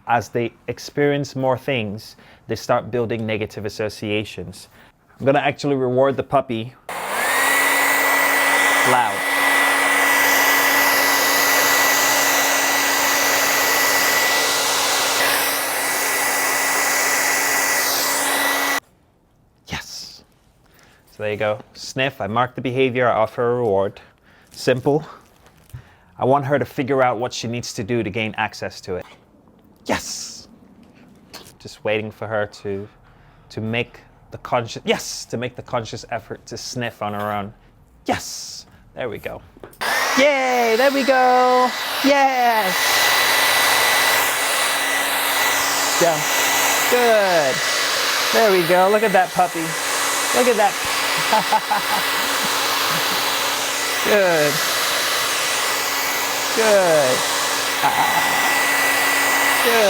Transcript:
as they experience more things, they start building negative associations. I'm gonna actually reward the puppy loud. Yes. So there you go. Sniff, I mark the behavior, I offer a reward. Simple. I want her to figure out what she needs to do to gain access to it. Yes! Just waiting for her to make the conscious, yes! To make the conscious effort to sniff on her own. Yes! There we go. Yay! There we go! Yes! Yeah. Good. There we go. Look at that puppy. Look at that. Good. Good. Good.